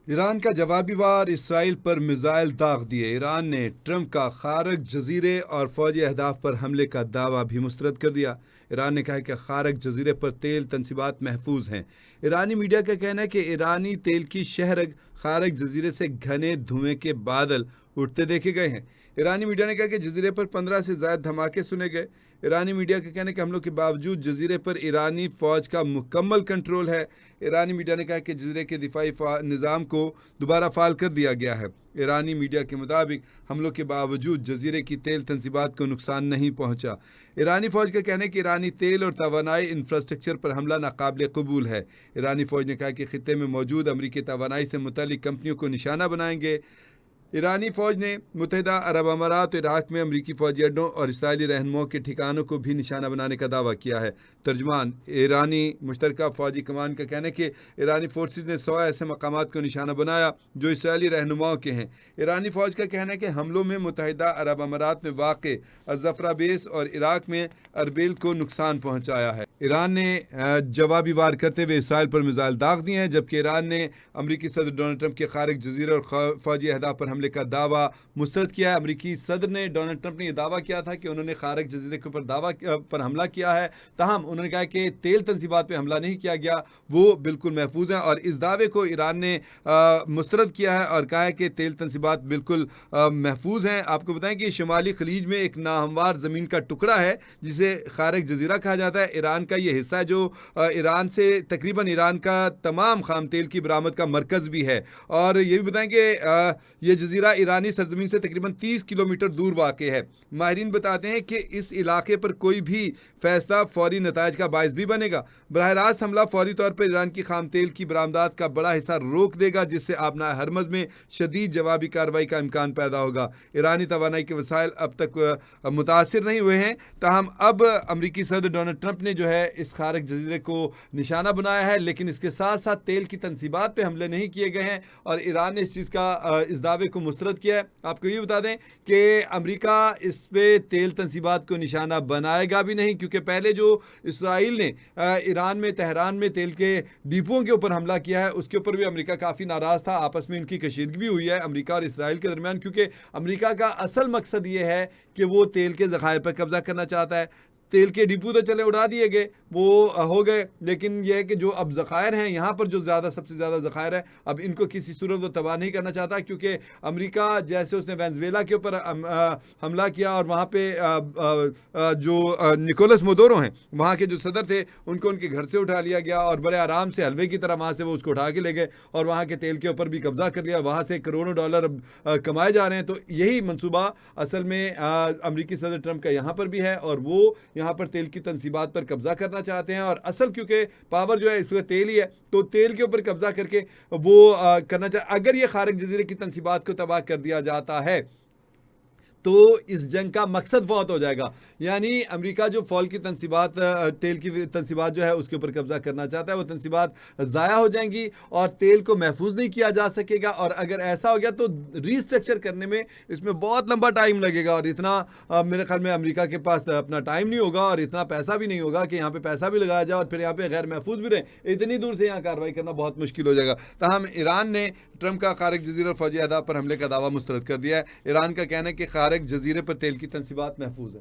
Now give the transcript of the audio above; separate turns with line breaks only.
Iran का जवाबी वार Israel पर मिसाइल दाग दिए। ईरान ने ट्रंप का खारक जजीरे और फौजी अहदाफ पर हमले का दावा भी मुस्तरद कर दिया। ईरान ने कहा कि खारक जजीरे पर तेल तनसीबात महफूज हैं। ईरानी मीडिया का कहना है कि ईरानी तेल की शहरग खारक जजीरे से घने धुएं के बादल उठते देखे गए हैं। ईरानी मीडिया ने कहा कि जजीरे पर 15 से ज्यादा धमाके सुने गए। ईरानी मीडिया का कहना है कि हमलों के बावजूद जजीरे पर ईरानी फौज का मुकम्मल कंट्रोल है। ईरानी मीडिया ने कहा कि जजीरे के दिफाई निज़ाम को दोबारा फाल कर दिया गया है। ईरानी मीडिया के मुताबिक हमलों के बावजूद जजीरे की तेल तनसीबात को नुकसान नहीं पहुंचा। ईरानी फौज का कहना है कि ईरानी तेल और तवानाई इंफ्रास्ट्रक्चर पर हमला नाकाबिल कबूल है। ईरानी फौज ने कहा कि खित्ते में मौजूद अमरीकी तवानाई से मुतल्लिक कंपनियों को निशाना बनाएंगे। ईरानी फौज ने मुत्तहिदा अरब अमारात, इराक में अमरीकी फौजी अड्डों और इसराइली रहनुमाओं के ठिकानों को भी निशाना बनाने का दावा किया है। तर्जमान ईरानी मुश्तरका फौजी कमान का कहना है कि ईरानी फोर्सेज ने 100 ऐसे मकामात को निशाना बनाया जो इसराइली रहनुमाओं के हैं। ईरानी फौज का कहना है कि हमलों में मुत्तहिदा अरब अमारात में वाक़ अज़फ़रा बेस और इराक में अरबिल को नुकसान पहुँचाया है। ईरान ने जवाबी वार करते हुए इसराइल पर मिसाइल दाग दिए हैं, जबकि ईरान ने अमरीकी सदर डोनाल्ड ट्रंप के खारक जजीरे और फौजी अहदाफ पर हमले का दावा मुस्तरद किया है। अमरीकी सदर ने डोनाल्ड ट्रंप ने यह दावा किया था कि उन्होंने खारक जजीरे के ऊपर पर हमला किया है। ताहम उन्होंने कहा कि तेल तनसीबात पर हमला नहीं किया गया, वो बिल्कुल महफूज है। और इस दावे को ईरान ने मुस्तरद किया है और कहा है कि तेल तनसीबात बिल्कुल महफूज हैं। आपको बताएं कि शुमाली खलीज में एक नाहमवार ज़मीन का टुकड़ा है जिसे खारक जजीरा कहा जाता है। ईरान का ये हिस्सा है जो ईरान से तकरीबन ईरान का तमाम खाम तेल की बरामद का मरकज़ भी है। और ये भी बताएं कि ये जजीरा ईरानी सरजमीन से तकरीबन 30 किलोमीटर दूर वाक़ है। माहिरीन बताते हैं कि इस इलाके पर कोई भी फैसला फौरी नताइज का बायस भी बनेगा। बराह रास्त हमला फौरी तौर पर ईरान की खाम तेल की बरामदात का बड़ा हिस्सा रोक देगा, जिससे आपना हरमज़ में शदीद जवाबी कार्रवाई का इम्कान पैदा होगा। ईरानी तवानाई के वसाइल अब तक मुतासिर नहीं हुए हैं। ताहम अब अमरीकी सदर डोनाल्ड ट्रंप ने जो है इस खारक जजीरे को निशाना बनाया है, लेकिन इसके साथ साथ तेल की तनसीबात पे हमले नहीं किए गए हैं और ईरान ने इस चीज़ का इस दावे को मुस्तरद किया है। आपको ये बता दें कि अमेरिका इस पे तेल तनसीबात को निशाना बनाएगा भी नहीं, क्योंकि पहले जो इसराइल ने ईरान में तेहरान में तेल के डिपों के ऊपर हमला किया है उसके ऊपर भी अमेरिका काफ़ी नाराज़ था। आपस में इनकी कशीदगी भी हुई है अमेरिका और इसराइल के दरमियान, क्योंकि अमेरिका का असल मकसद ये है कि वो तेल के ज़खायर पर कब्जा करना चाहता है। तेल के डिपो तो चले उड़ा दिए गए, वो हो गए, लेकिन यह है कि जो अब ज़खायर हैं यहाँ पर जो सबसे ज़्यादा ज़खायर है, अब इनको किसी सूरत वो तबाह नहीं करना चाहता, क्योंकि अमेरिका जैसे उसने वेनेजुएला के ऊपर हमला किया और वहाँ पे जो निकोलस मोदोरो हैं वहाँ के जो सदर थे उनको उनके घर से उठा लिया गया और बड़े आराम से हलवे की तरह वहाँ से वो उसको उठा के ले गए और वहाँ के तेल के ऊपर भी कब्जा कर लिया। वहाँ से करोड़ों डॉलर कमाए जा रहे हैं। तो यही मनसूबा असल में अमरीकी सदर ट्रंप का यहाँ पर भी है और वो यहाँ पर तेल की तनसीबात पर कब्जा करना चाहते हैं। और असल क्योंकि पावर जो है इसका तेल ही है, तो तेल के ऊपर कब्जा करके वो करना चाहते। अगर ये खारक जजीरे की तनसीबात को तबाह कर दिया जाता है तो इस जंग का मकसद फौत हो जाएगा। यानी अमेरिका जो फॉल की तनसीबात तेल की तनसीबात जो है उसके ऊपर कब्जा करना चाहता है, वो तनसीबात ज़ाया हो जाएंगी और तेल को महफूज नहीं किया जा सकेगा। और अगर ऐसा हो गया तो रीस्ट्रक्चर करने में इसमें बहुत लंबा टाइम लगेगा और इतना मेरे ख्याल में अमेरिका के पास अपना टाइम नहीं होगा और इतना पैसा भी नहीं होगा कि यहाँ पर पैसा भी लगाया जाए और फिर यहाँ पर गैर महफूज भी रहे। इतनी दूर से यहाँ कार्रवाई करना बहुत मुश्किल हो जाएगा। ताहम ईरान ने ट्रंप का खारक जजीरे और फौजी अहदाफ पर हमले का दावा मुस्तरद कर दिया है। ईरान का कहना है कि खारक जजीरे पर तेल की तनसीबात महफूज है।